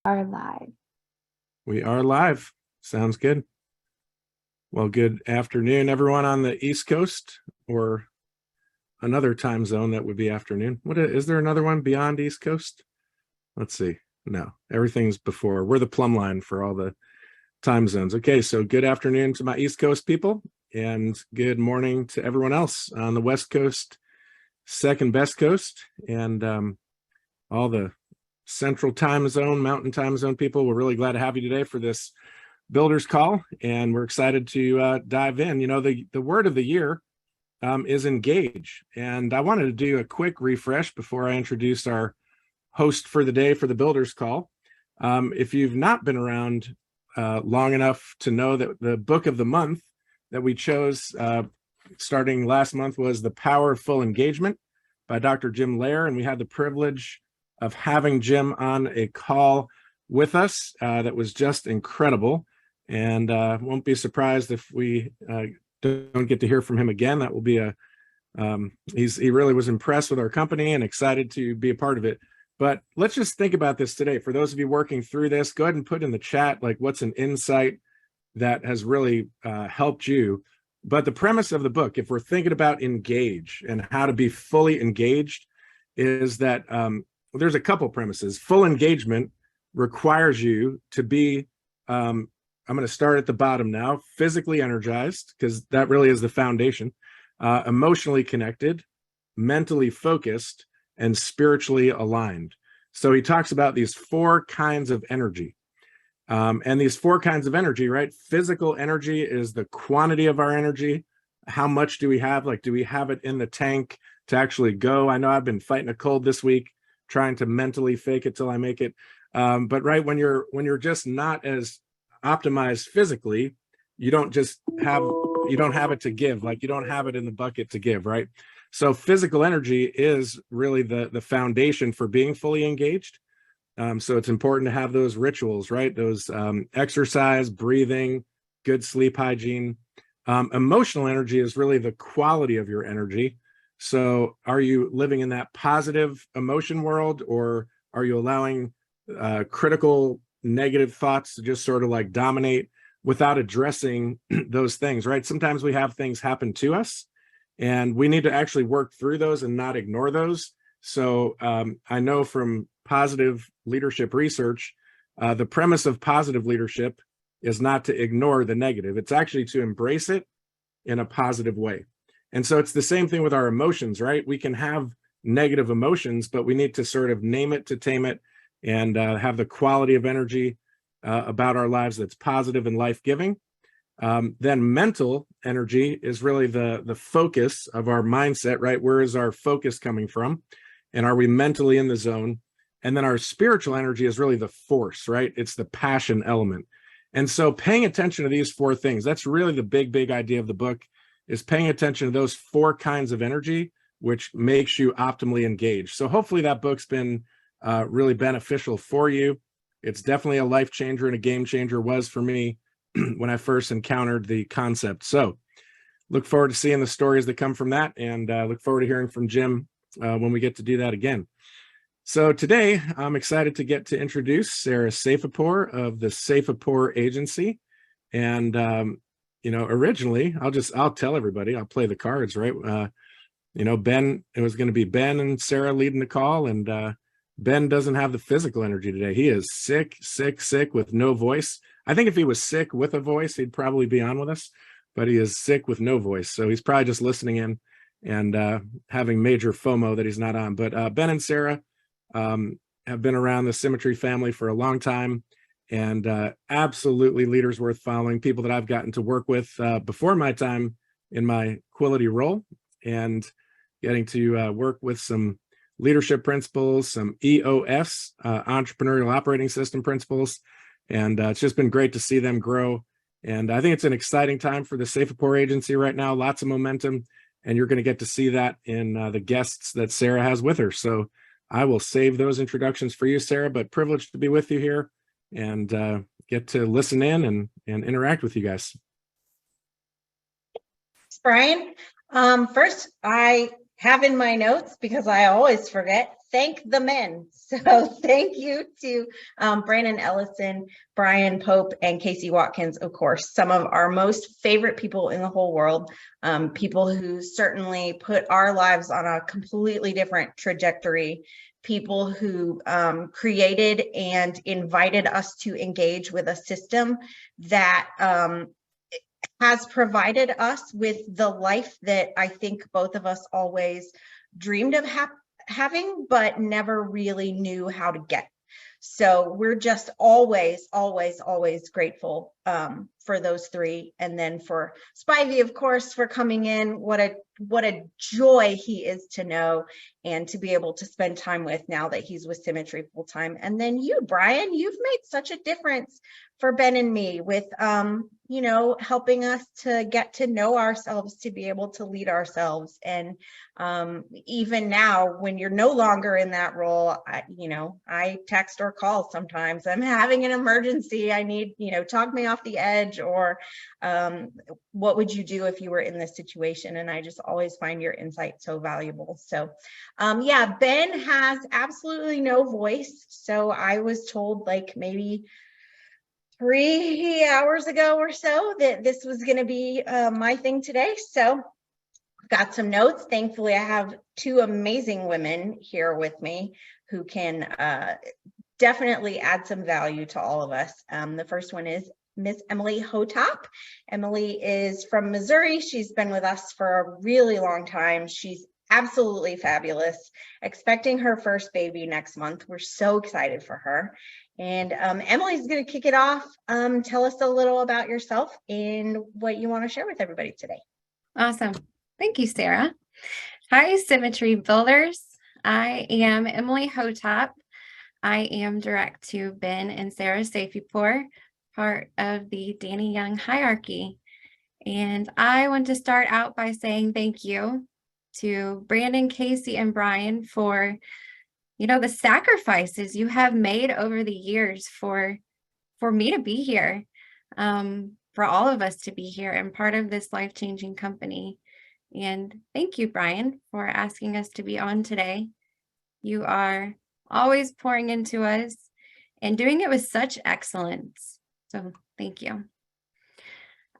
Are live. We are live. Sounds good. Well, good afternoon, everyone on the East Coast or another time zone that would be afternoon. Is there another one beyond East Coast? Let's see. No, everything's before. We're the plumb line for all the time zones. Okay, so good afternoon to my East Coast people and good morning to everyone else on the West Coast, second best coast, and all the Central time zone, Mountain time zone people. We're really glad to have you today for this builders call, and we're excited to dive in. You know, the word of the year is engage, and I wanted to do a quick refresh before I introduce our host for the day for the builders call. If you've not been around long enough to know that the book of the month that we chose starting last month was The Power of Full Engagement by Dr. Jim Loehr, and we had the privilege of having Jim on a call with us that was just incredible, and won't be surprised if we don't get to hear from him again. That will be he really was impressed with our company and excited to be a part of it. But let's just think about this today. For those of you working through this, go ahead and put in the chat, like, what's an insight that has really helped you. But the premise of the book, if we're thinking about engage and how to be fully engaged, is that there's a couple premises. Full engagement requires you to be, I'm going to start at the bottom now, physically energized, because that really is the foundation, emotionally connected, mentally focused, and spiritually aligned. So he talks about these four kinds of energy. And these four kinds of energy, right? Physical energy is the quantity of our energy. How much do we have? Like, do we have it in the tank to actually go? I know I've been fighting a cold this week, trying to mentally fake it till I make it. But right, when you're just not as optimized physically, you don't have it to give. Like, you don't have it in the bucket to give, right? So physical energy is really the foundation for being fully engaged. So it's important to have those rituals, right? Those exercise, breathing, good sleep hygiene. Emotional energy is really the quality of your energy. So are you living in that positive emotion world, or are you allowing critical negative thoughts to just sort of like dominate without addressing those things, right? Sometimes we have things happen to us and we need to actually work through those and not ignore those. So I know from positive leadership research, the premise of positive leadership is not to ignore the negative. It's actually to embrace it in a positive way. And so it's the same thing with our emotions, right? We can have negative emotions, but we need to sort of name it to tame it and have the quality of energy about our lives that's positive and life-giving. Then mental energy is really the focus of our mindset, right? Where is our focus coming from? And are we mentally in the zone? And then our spiritual energy is really the force, right? It's the passion element. And so paying attention to these four things, that's really the big idea of the book, is paying attention to those four kinds of energy, which makes you optimally engaged. So hopefully that book's been really beneficial for you. It's definitely a life changer and a game changer, was for me when I first encountered the concept. So look forward to seeing the stories that come from that, and look forward to hearing from Jim when we get to do that again. So today I'm excited to get to introduce Sarah Seifipour of the Seifipour Agency. And you know, originally, I'll tell everybody, I'll play the cards, right? You know, it was going to be Ben and Sarah leading the call, and Ben doesn't have the physical energy today. He is sick with no voice. I think if he was sick with a voice, he'd probably be on with us, but he is sick with no voice. So he's probably just listening in and having major FOMO that he's not on. But Ben and Sarah have been around the Symmetry family for a long time, and absolutely leaders worth following, people that I've gotten to work with before my time in my Quality role, and getting to work with some leadership principles, some EOS, entrepreneurial operating system principles. And it's just been great to see them grow. And I think it's an exciting time for the Seifipour Agency right now, lots of momentum. And you're going to get to see that in the guests that Sarah has with her. So I will save those introductions for you, Sarah, but privileged to be with you here and get to listen in and interact with you guys. Thanks, Brian. First, I have in my notes, because I always forget, thank the men. So thank you to Brandon Ellison, Brian Pope, and Casey Watkins, of course, some of our most favorite people in the whole world, people who certainly put our lives on a completely different trajectory, people who created and invited us to engage with a system that has provided us with the life that I think both of us always dreamed of having, but never really knew how to get. So we're just always, always, always grateful for those three. And then for Spivey, of course, for coming in. What a joy he is to know and to be able to spend time with now that he's with Symmetry full time. And then you, Brian, you've made such a difference for Ben and me with, helping us to get to know ourselves, to be able to lead ourselves. And even now, when you're no longer in that role, I text or call sometimes. I'm having an emergency. I need, talk me off the edge, or what would you do if you were in this situation? And I just always find your insight so valuable. So Ben has absolutely no voice. So I was told like maybe 3 hours ago or so that this was going to be my thing today. So got some notes. Thankfully, I have two amazing women here with me who can definitely add some value to all of us. The first one is Miss Emily Hotop. Emily is from Missouri. She's been with us for a really long time. She's absolutely fabulous. Expecting her first baby next month. We're so excited for her. And Emily's going to kick it off. Tell us a little about yourself and what you want to share with everybody today. Awesome. Thank you, Sarah. Hi, Symmetry Builders. I am Emily Hotop. I am direct to Ben and Sarah Seifipour, part of the Danny Young hierarchy. And I want to start out by saying thank you to Brandon, Casey, and Brian for the sacrifices you have made over the years for me to be here, for all of us to be here and part of this life-changing company. And thank you, Brian, for asking us to be on today. You are always pouring into us and doing it with such excellence. So thank you.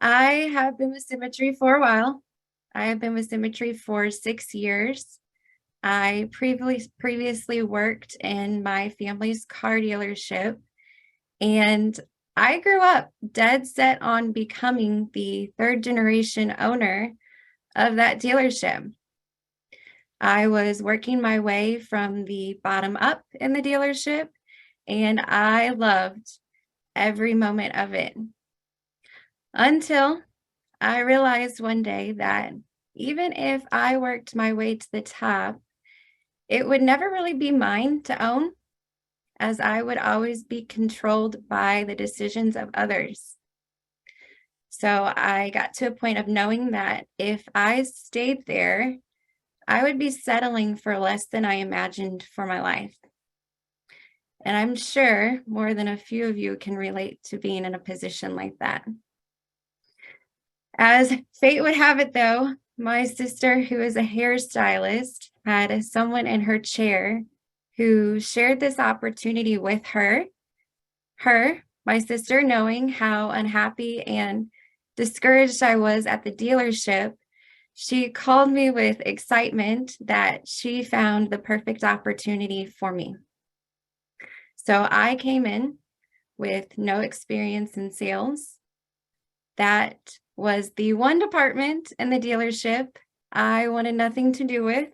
I have been with Symmetry for a while. I have been with Symmetry for 6 years. I previously worked in my family's car dealership, and I grew up dead set on becoming the third generation owner of that dealership. I was working my way from the bottom up in the dealership, and I loved every moment of it. Until I realized one day that even if I worked my way to the top, it would never really be mine to own, as I would always be controlled by the decisions of others. So I got to a point of knowing that if I stayed there, I would be settling for less than I imagined for my life. And I'm sure more than a few of you can relate to being in a position like that. As fate would have it, though, my sister, who is a hairstylist, had someone in her chair who shared this opportunity with her, my sister, knowing how unhappy and discouraged I was at the dealership, she called me with excitement that she found the perfect opportunity for me. So I came in with no experience in sales. That was the one department in the dealership I wanted nothing to do with.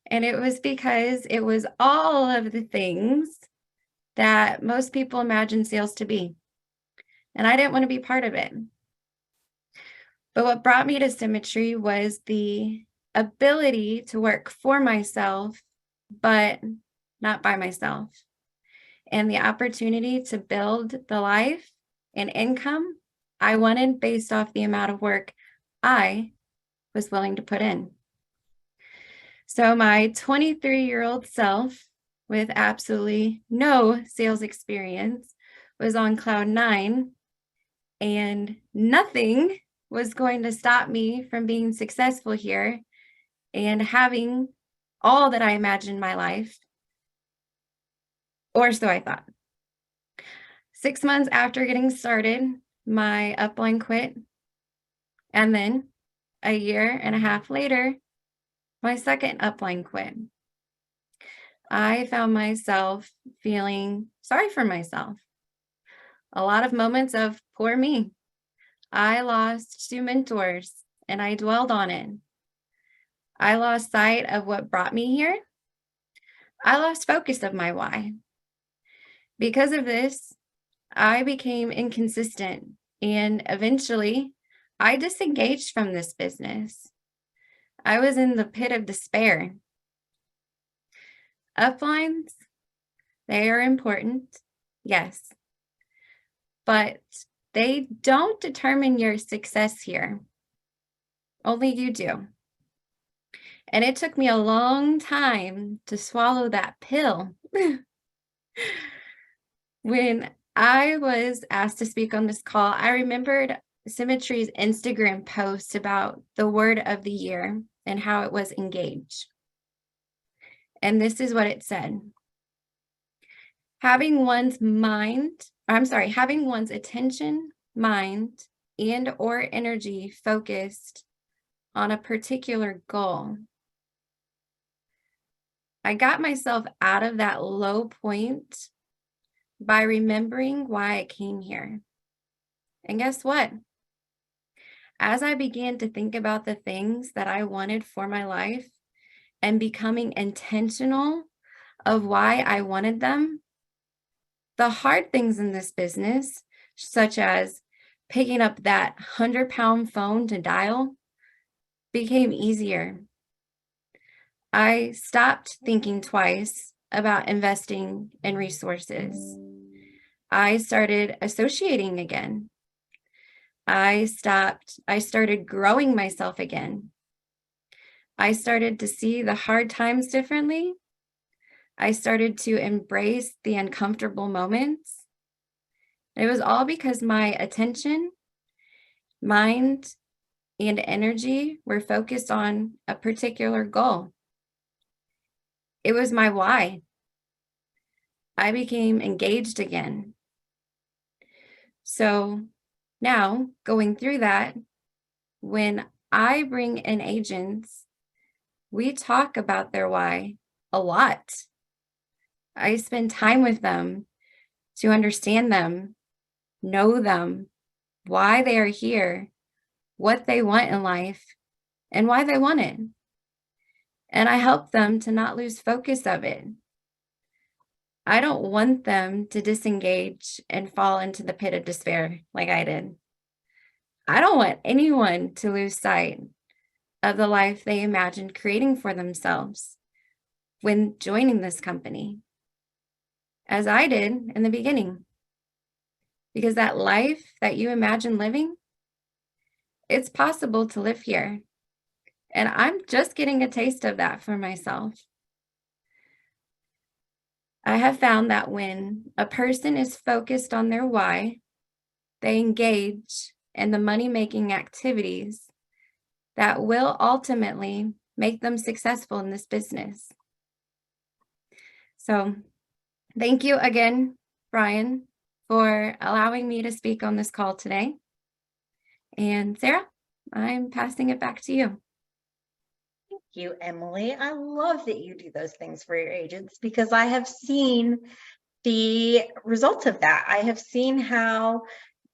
And it was because it was all of the things that most people imagine sales to be. And I didn't want to be part of it. But what brought me to Symmetry was the ability to work for myself, but not by myself. And the opportunity to build the life and income I wanted based off the amount of work I was willing to put in. So my 23-year-old self with absolutely no sales experience was on cloud 9, and nothing was going to stop me from being successful here and having all that I imagined my life or so I thought. 6 months after getting started, my upline quit. And then a year and a half later, my second upline quit. I found myself feeling sorry for myself. A lot of moments of poor me. I lost 2 mentors and I dwelled on it. I lost sight of what brought me here. I lost focus of my why. Because of this, I became inconsistent and eventually I disengaged from this business. I was in the pit of despair. Uplines, they are important, yes, but they don't determine your success here. Only you do. And it took me a long time to swallow that pill. When I was asked to speak on this call, I remembered Symmetry's Instagram post about the word of the year and how it was engage. And this is what it said. Having one's attention, mind, and or energy focused on a particular goal. I got myself out of that low point by remembering why I came here. And guess what? As I began to think about the things that I wanted for my life and becoming intentional of why I wanted them, the hard things in this business, such as picking up that 100-pound phone to dial, became easier. I stopped thinking twice about investing in resources. I started associating again. I started growing myself again. I started to see the hard times differently. I started to embrace the uncomfortable moments. It was all because my attention, mind, and energy were focused on a particular goal. It was my why. I became engaged again. So now, going through that, when I bring in agents, we talk about their why a lot. I spend time with them to understand them, know them, why they are here, what they want in life, and why they want it. And I help them to not lose focus of it. I don't want them to disengage and fall into the pit of despair like I did. I don't want anyone to lose sight of the life they imagined creating for themselves when joining this company, as I did in the beginning. Because that life that you imagine living, it's possible to live here. And I'm just getting a taste of that for myself. I have found that when a person is focused on their why, they engage in the money-making activities that will ultimately make them successful in this business. So thank you again, Brian, for allowing me to speak on this call today. And Sarah, I'm passing it back to you. Thank you, Emily. I love that you do those things for your agents because I have seen the results of that. I have seen how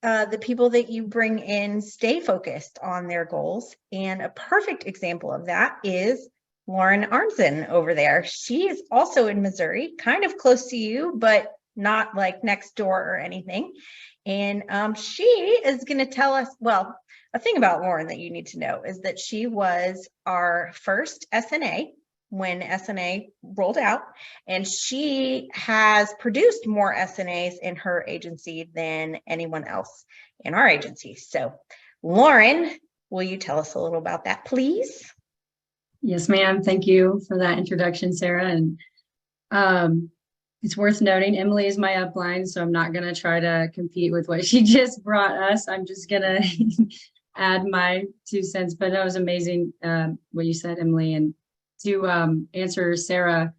the people that you bring in stay focused on their goals. And a perfect example of that is Lauren Arnzen over there. She is also in Missouri, kind of close to you, but not like next door or anything. And she is going to tell us, well, a thing about Lauren that you need to know is that she was our first SNA when SNA rolled out, and she has produced more SNAs in her agency than anyone else in our agency. So Lauren, will you tell us a little about that, please? Yes, ma'am. Thank you for that introduction, Sarah. And it's worth noting, Emily is my upline, so I'm not going to try to compete with what she just brought us. I'm just going to add my 2 cents, but that was amazing what you said, Emily. And to answer Sarah,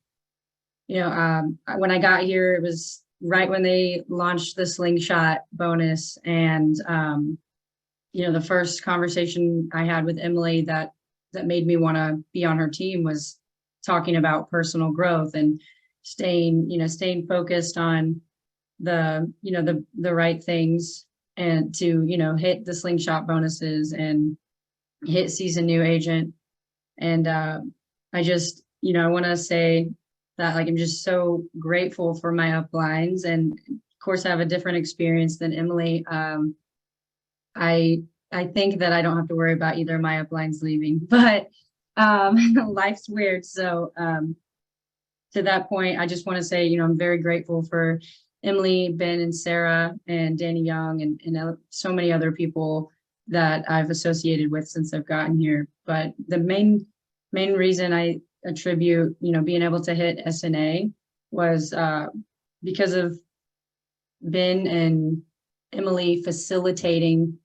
when I got here, it was right when they launched the slingshot bonus. And, the first conversation I had with Emily that made me want to be on her team was talking about personal growth and staying focused on the right things, and to, hit the slingshot bonuses and hit season new agent. And I just, I want to say that, like, I'm just so grateful for my uplines, and of course I have a different experience than Emily. I think that I don't have to worry about either of my uplines leaving, but life's weird. So to that point, I just want to say, I'm very grateful for Emily, Ben, and Sarah, and Danny Young, and so many other people that I've associated with since I've gotten here. But the main reason I attribute, being able to hit SNA was because of Ben and Emily facilitating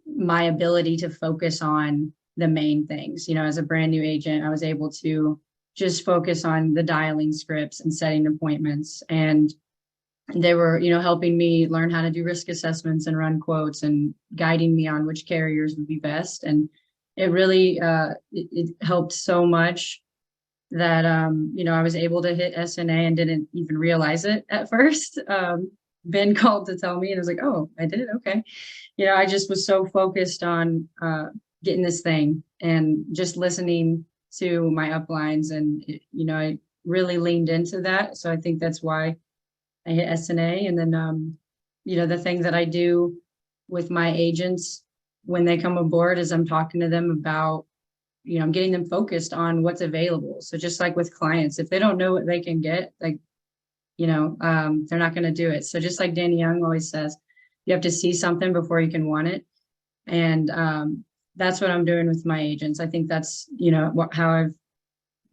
my ability to focus on the main things. As a brand new agent, I was able to just focus on the dialing scripts and setting appointments. And they were, helping me learn how to do risk assessments and run quotes, and guiding me on which carriers would be best. And it really, it helped so much that, I was able to hit SNA and didn't even realize it at first. Ben called to tell me, and I was like, oh, I did. Okay. I just was so focused on getting this thing and just listening to my uplines. And, I really leaned into that. So I think that's why I hit SNA. And then, the thing that I do with my agents when they come aboard is I'm talking to them about, I'm getting them focused on what's available. So just like with clients, if they don't know what they can get, like, they're not going to do it. So just like Danny Young always says, you have to see something before you can want it. And that's what I'm doing with my agents. I think that's, how I've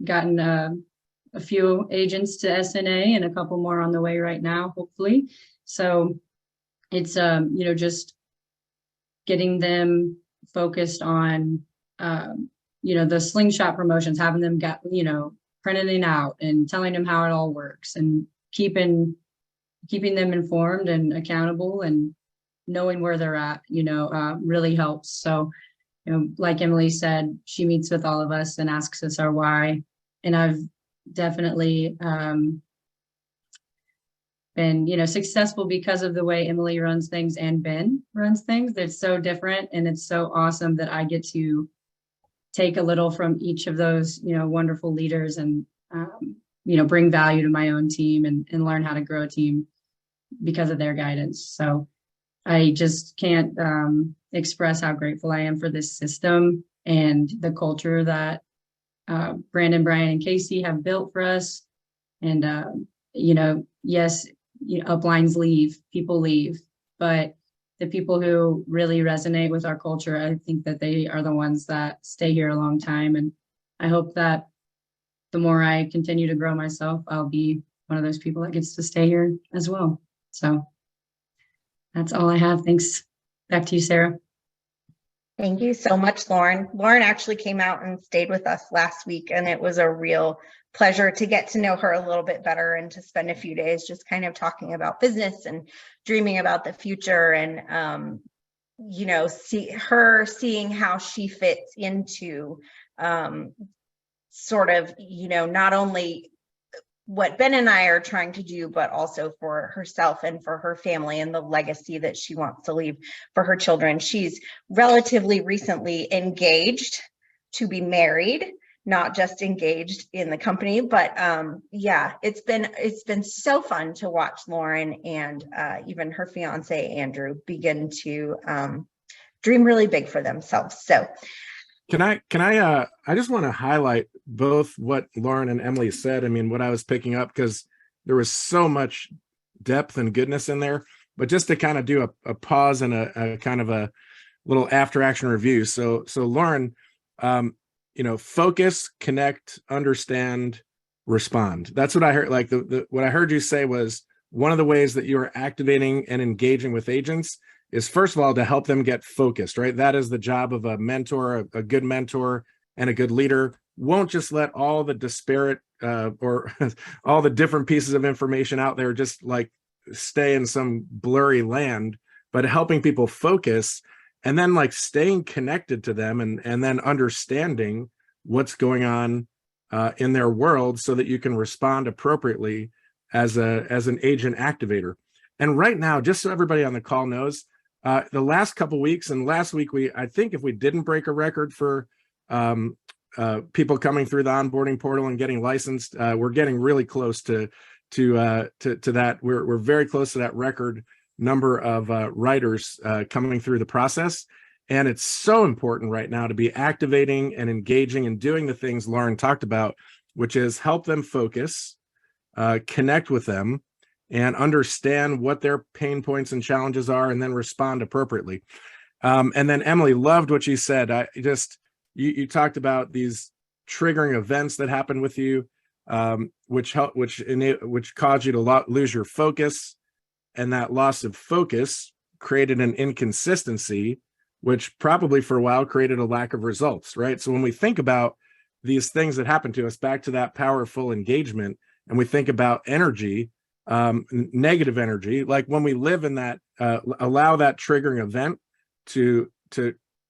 gotten a few agents to SNA, and a couple more on the way right now, hopefully. So it's, just getting them focused on, the slingshot promotions, having them printing out and telling them how it all works, and keeping them informed and accountable, and knowing where they're at, really helps. So, like Emily said, she meets with all of us and asks us our why. And I've definitely been, successful because of the way Emily runs things and Ben runs things. They're so different, and it's so awesome that I get to take a little from each of those, wonderful leaders, and bring value to my own team, and learn how to grow a team because of their guidance. So I just can't express how grateful I am for this system and the culture that Brandon, Brian, and Casey have built for us. And, yes, uplines leave, people leave, but the people who really resonate with our culture, I think that they are the ones that stay here a long time. And I hope that the more I continue to grow myself, I'll be one of those people that gets to stay here as well. So that's all I have. Thanks. Back to you, Sarah. Thank you so much, Lauren. Lauren actually came out and stayed with us last week, and it was a real pleasure to get to know her a little bit better, and to spend a few days just kind of talking about business and dreaming about the future, and seeing how she fits into sort of, not only what Ben and I are trying to do, but also for herself and for her family, and the legacy that she wants to leave for her children. She's relatively recently engaged to be married, not just engaged in the company, but it's been so fun to watch Lauren and even her fiance Andrew begin to dream really big for themselves. So I just want to highlight both what Lauren and Emily said. I mean, what I was picking up, because there was so much depth and goodness in there, but just to kind of do a pause and a kind of a little after action review. So Lauren, focus, connect, understand, respond. That's what I heard. Like what I heard you say was, one of the ways that you are activating and engaging with agents is, first of all, to help them get focused, right? That is the job of a mentor. A good mentor and a good leader won't just let all the disparate or all the different pieces of information out there just like stay in some blurry land, but helping people focus and then like staying connected to them and then understanding what's going on in their world so that you can respond appropriately as an agent activator. And right now, just so everybody on the call knows, the last couple weeks and last week, I think if we didn't break a record for people coming through the onboarding portal and getting licensed, we're getting really close to that. We're very close to that record number of writers coming through the process. And it's so important right now to be activating and engaging and doing the things Lauren talked about, which is help them focus, connect with them, and understand what their pain points and challenges are, and then respond appropriately. And then Emily, loved what you said. You talked about these triggering events that happen with you, which caused you to lose your focus, and that loss of focus created an inconsistency, which probably for a while created a lack of results, right? So when we think about these things that happen to us, back to that powerful engagement, and we think about energy, negative energy, like when we live in that, allow that triggering event to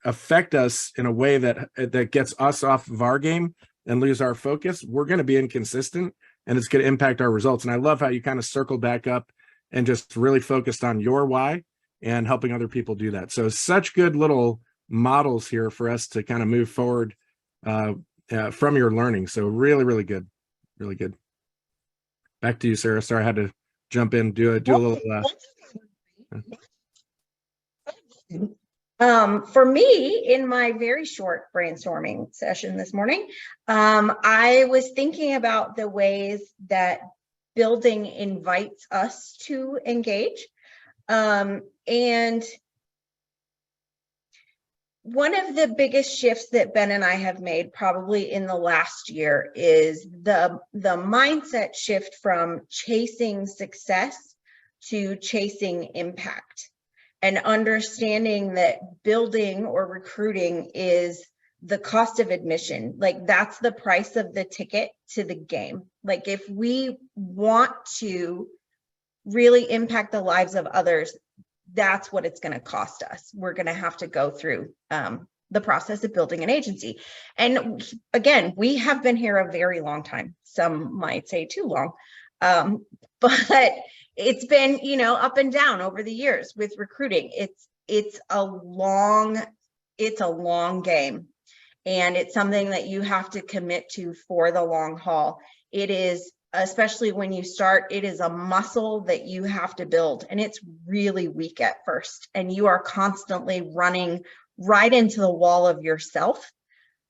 affect us in a way that gets us off of our game and lose our focus, we're going to be inconsistent and it's going to impact our results. And I love how you kind of circled back up and just really focused on your why and helping other people do that. So such good little models here for us to kind of move forward from your learning. So really, really good. Really good. Back to you, Sarah. Sorry, I had to jump in, do a little. For me, in my very short brainstorming session this morning, I was thinking about the ways that building invites us to engage. And one of the biggest shifts that Ben and I have made probably in the last year is the mindset shift from chasing success to chasing impact, and understanding that building or recruiting is the cost of admission. Like that's the price of the ticket to the game. Like if we want to really impact the lives of others, that's what it's going to cost us. We're going to have to go through the process of building an agency. And again, we have been here a very long time. Some might say too long, but it's been, up and down over the years with recruiting. It's a long game, and it's something that you have to commit to for the long haul. It is, especially when you start, it is a muscle that you have to build, and it's really weak at first, and you are constantly running right into the wall of yourself,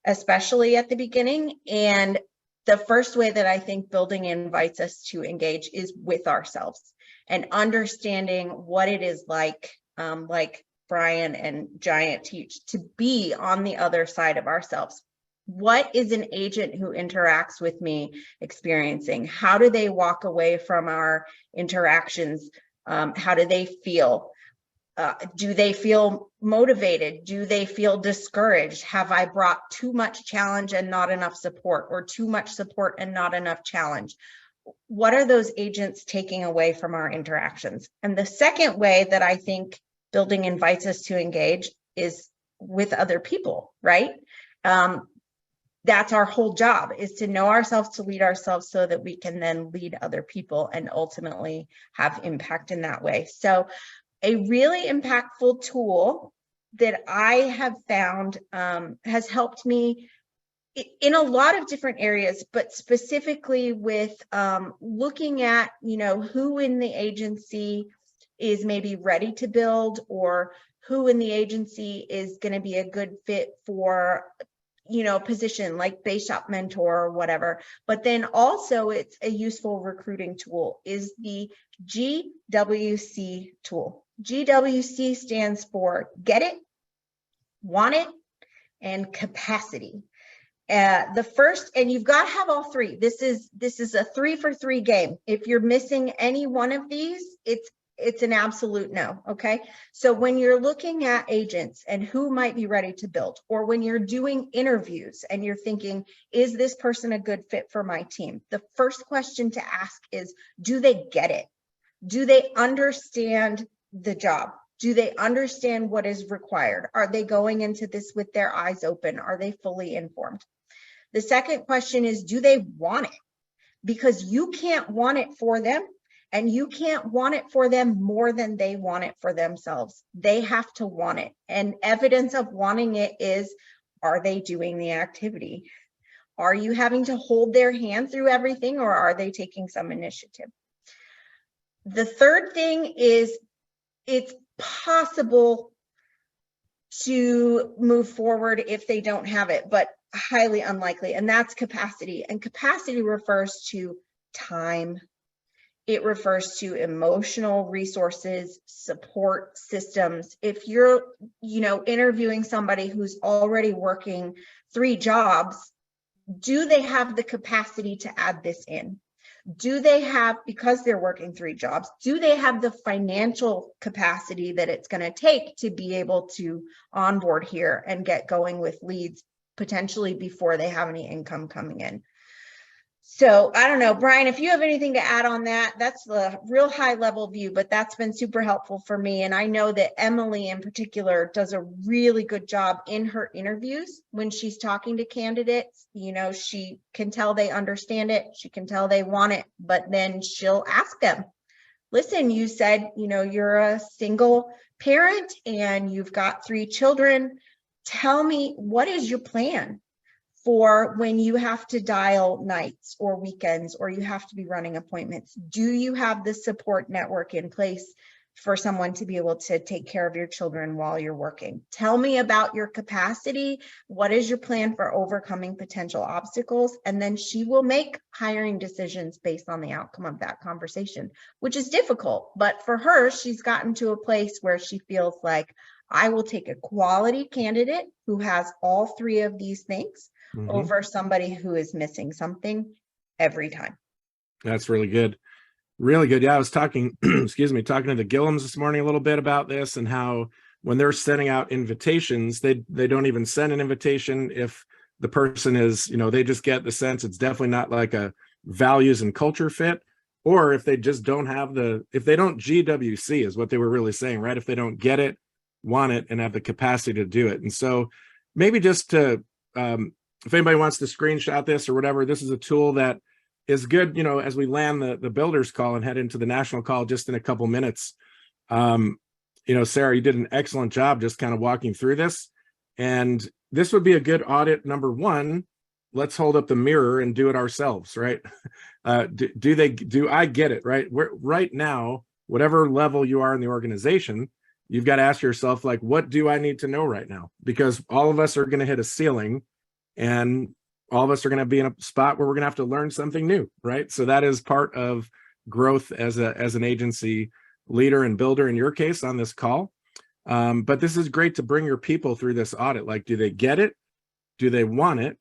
especially at the beginning. And the first way that I think building invites us to engage is with ourselves and understanding what it is like Brian and Giant teach, to be on the other side of ourselves. What is an agent who interacts with me experiencing? How do they walk away from our interactions? How do they feel? Do they feel motivated? Do they feel discouraged? Have I brought too much challenge and not enough support, or too much support and not enough challenge? What are those agents taking away from our interactions? And the second way that I think building invites us to engage is with other people, right? That's our whole job, is to know ourselves, to lead ourselves, so that we can then lead other people and ultimately have impact in that way. So a really impactful tool that I have found has helped me in a lot of different areas, but specifically with looking at, who in the agency is maybe ready to build, or who in the agency is going to be a good fit for position like base shop mentor or whatever. But then also it's a useful recruiting tool is the GWC tool. GWC stands for get it, want it, and capacity. The first, and you've got to have all three. This is a 3-for-3 game. If you're missing any one of these, it's an absolute no. Okay. So when you're looking at agents and who might be ready to build, or when you're doing interviews and you're thinking, is this person a good fit for my team? The first question to ask is, do they get it? Do they understand the job? Do they understand what is required? Are they going into this with their eyes open? Are they fully informed? The second question is, do they want it? Because you can't want it for them, and you can't want it for them more than they want it for themselves. They have to want it. And evidence of wanting it is, are they doing the activity? Are you having to hold their hand through everything, or are they taking some initiative? The third thing is, it's possible to move forward if they don't have it, but highly unlikely, and that's capacity. And capacity refers to time. It refers to emotional resources, support systems. If you're, interviewing somebody who's already working 3 jobs, do they have the capacity to add this in? Do they have, because they're working 3 jobs, do they have the financial capacity that it's going to take to be able to onboard here and get going with leads potentially before they have any income coming in? So I don't know, Brian, if you have anything to add on that, that's the real high level view, but that's been super helpful for me. And I know that Emily in particular does a really good job in her interviews when she's talking to candidates. She can tell they understand it. She can tell they want it, but then she'll ask them, listen, you said, you're a single parent and you've got 3 children. Tell me, what is your plan for when you have to dial nights or weekends, or you have to be running appointments? Do you have the support network in place for someone to be able to take care of your children while you're working? Tell me about your capacity. What is your plan for overcoming potential obstacles? And then she will make hiring decisions based on the outcome of that conversation, which is difficult. But for her, she's gotten to a place where she feels like, I will take a quality candidate who has all 3 of these things over somebody who is missing something every time. That's really good. Really good. Yeah, I was talking, talking to the Gillums this morning a little bit about this, and how when they're sending out invitations, they don't even send an invitation if the person is, they just get the sense it's definitely not like a values and culture fit, or if they just don't have if they don't GWC is what they were really saying, right? If they don't get it, want it, and have the capacity to do it. And so maybe just to, if anybody wants to screenshot this or whatever, this is a tool that is good, as we land the builders call and head into the national call just in a couple minutes. Sarah, you did an excellent job just kind of walking through this. And this would be a good audit. Number 1, let's hold up the mirror and do it ourselves, right? Do I get it, right? Right now, whatever level you are in the organization, you've got to ask yourself, like, what do I need to know right now? Because all of us are going to hit a ceiling, and all of us are going to be in a spot where we're going to have to learn something new, right? So that is part of growth as an agency leader and builder in your case on this call. But this is great to bring your people through this audit. Like, do they get it? Do they want it?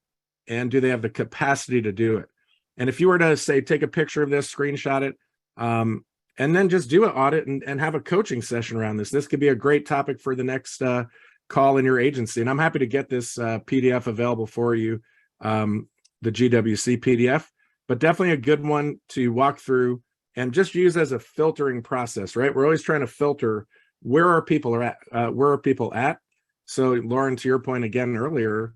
And do they have the capacity to do it? And if you were to say, take a picture of this, screenshot it, and then just do an audit and have a coaching session around this. This could be a great topic for the next call in your agency. And I'm happy to get this PDF available for you, the GWC PDF, but definitely a good one to walk through and just use as a filtering process, right? We're always trying to filter where are people at. So Lauren, to your point again earlier,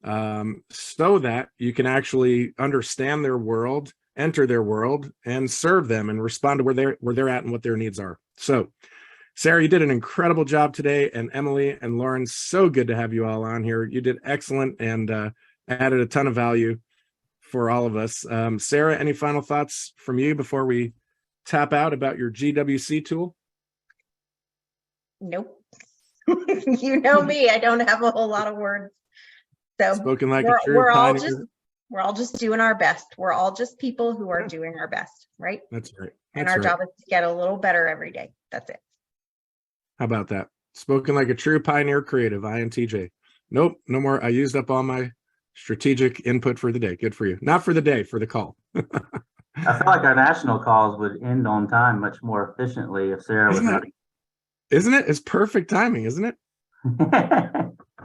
so that you can actually understand their world, enter their world, and serve them and respond to where they're at and what their needs are. So Sarah, you did an incredible job today, and Emily and Lauren, so good to have you all on here. You did excellent and added a ton of value for all of us. Sarah, any final thoughts from you before we tap out about your GWC tool? Nope. You know me, I don't have a whole lot of words. So spoken like a true pioneer. We're all just doing our best. We're all just people who are doing our best, right? That's right. And our job is to get a little better every day. That's it. How about that? Spoken like a true pioneer creative, INTJ. Nope, no more. I used up all my strategic input for the day. Good for you. Not for the day, for the call. I feel like our national calls would end on time much more efficiently if Sarah was not. Isn't it? It's perfect timing, isn't it?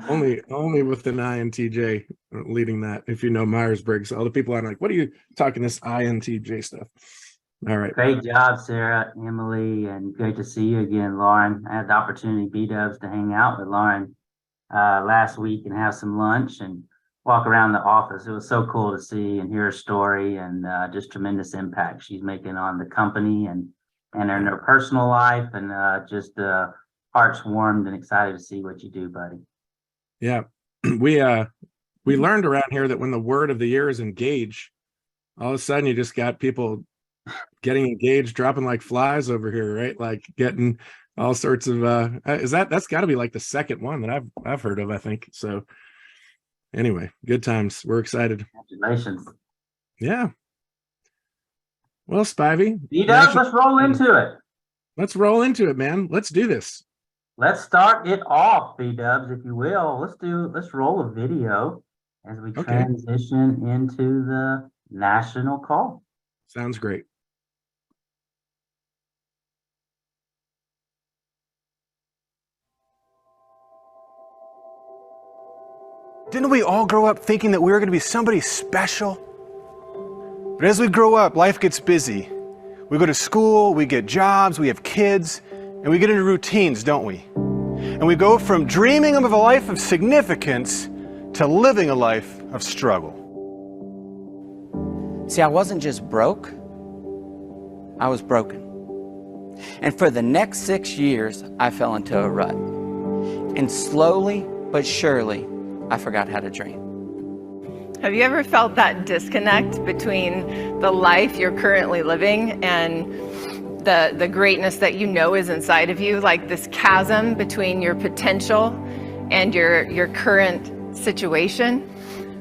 Great Only with an INTJ leading that. If you know Myers-Briggs, all the people are like, what are you talking this INTJ stuff? All right. job, Sarah, Emily, and great to see you again, Lauren. I had the opportunity, B-Dubs, to hang out with Lauren last week and have some lunch and walk around the office. It was so cool to see and hear her story, and just tremendous impact she's making on the company and in her personal life, and just hearts warmed and excited to see what you do, buddy. Yeah. We learned around here that when the word of the year is engage, all of a sudden you just got people getting engaged, dropping like flies over here, right? Like getting all sorts of that's got to be like the second one that I've heard of, I think. So anyway, good times. We're excited. Congratulations. Yeah. Well, Spivey, B-Dubs, let's roll into it. Let's roll into it, man. Let's do this. Let's start it off, B-Dubs, if you will. Let's roll a video as we transition into the national call. Sounds great. Didn't we all grow up thinking that we were going to be somebody special? But as we grow up, life gets busy. We go to school, we get jobs, we have kids, and we get into routines, don't we? And we go from dreaming of a life of significance to living a life of struggle. See, I wasn't just broke, I was broken. And for the next 6 years, I fell into a rut. And slowly but surely, I forgot how to dream. Have you ever felt that disconnect between the life you're currently living and the greatness that you know is inside of you, like this chasm between your potential and your current situation?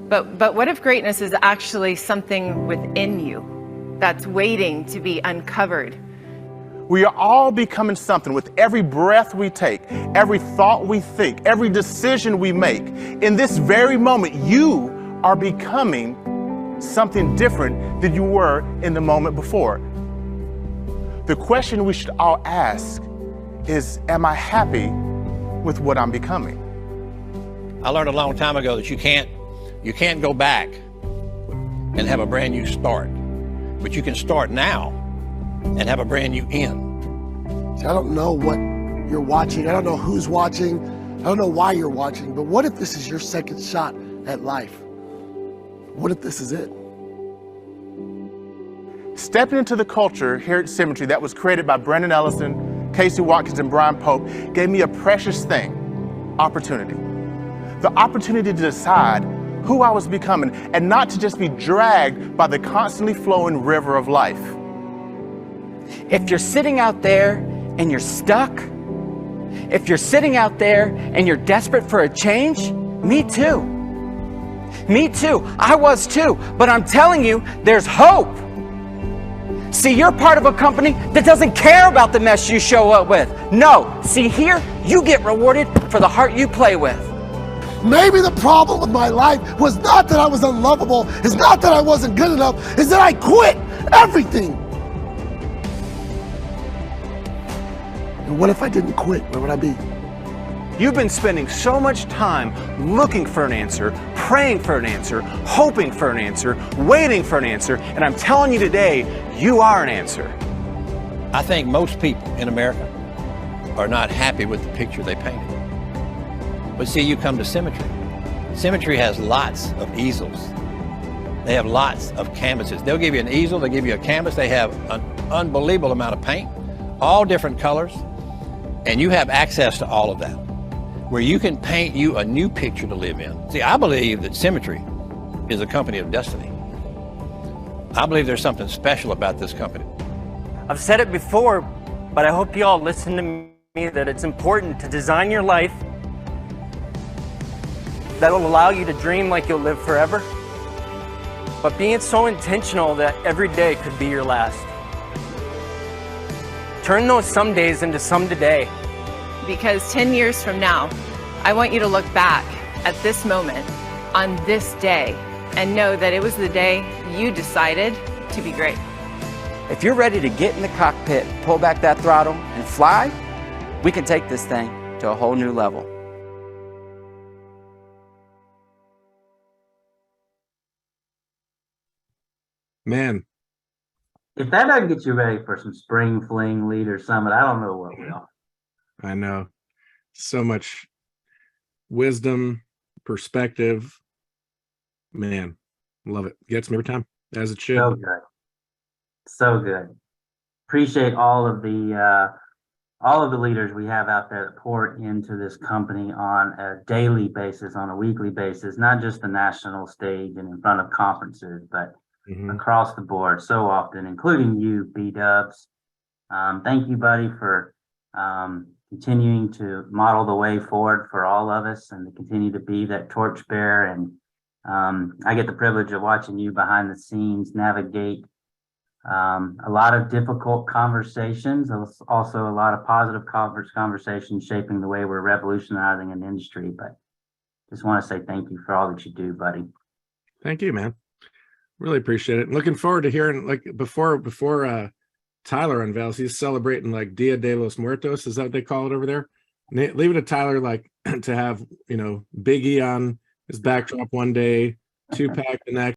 But what if greatness is actually something within you that's waiting to be uncovered? We are all becoming something with every breath we take, every thought we think, every decision we make. In this very moment, you are becoming something different than you were in the moment before. The question we should all ask is, am I happy with what I'm becoming? I learned a long time ago that you can't go back and have a brand new start, but you can start now and have a brand new end. See, I don't know what you're watching. I don't know who's watching. I don't know why you're watching, but what if this is your second shot at life? What if this is it? Stepping into the culture here at Symmetry that was created by Brandon Ellison, Casey Watkins, and Brian Pope gave me a precious thing, opportunity. The opportunity to decide who I was becoming and not to just be dragged by the constantly flowing river of life. If you're sitting out there and you're stuck, if you're sitting out there and you're desperate for a change, me too. Me too. I was too. But I'm telling you, there's hope. See, you're part of a company that doesn't care about the mess you show up with. No. See, here, you get rewarded for the heart you play with. Maybe the problem with my life was not that I was unlovable, it's not that I wasn't good enough, it's that I quit everything. And what if I didn't quit? Where would I be? You've been spending so much time looking for an answer, praying for an answer, hoping for an answer, waiting for an answer, and I'm telling you today, you are an answer. I think most people in America are not happy with the picture they painted. But see, you come to Symmetry. Symmetry has lots of easels. They have lots of canvases. They'll give you an easel, they'll give you a canvas, they have an unbelievable amount of paint, all different colors, and you have access to all of that, where you can paint you a new picture to live in. See, I believe that Symmetry is a company of destiny. I believe there's something special about this company. I've said it before, but I hope you all listen to me, that it's important to design your life that'll allow you to dream like you'll live forever, but being so intentional that every day could be your last. Turn those some days into some today. Because 10 years from now, I want you to look back at this moment on this day and know that it was the day you decided to be great. If you're ready to get in the cockpit, pull back that throttle, and fly, we can take this thing to a whole new level. Man, If that doesn't get you ready for some spring fling leader summit, I don't know what will. I know. So much wisdom, perspective. Man, love it. Gets me every time, as it should. So good. So good. Appreciate all of the leaders we have out there that pour into this company on a daily basis, on a weekly basis, not just the national stage and in front of conferences, but across the board so often, including you, B-Dubs. Thank you, buddy, for continuing to model the way forward for all of us and to continue to be that torchbearer. And I get the privilege of watching you behind the scenes navigate a lot of difficult conversations, also a lot of positive conversations shaping the way we're revolutionizing an industry. But just want to say thank you for all that you do, buddy. Thank you, man. Really appreciate it. Looking forward to hearing, like, before Tyler unveils, he's celebrating like Dia de los Muertos. Is that what they call it over there? Leave it to Tyler, like, to have, Big E on his backdrop one day, Tupac the next.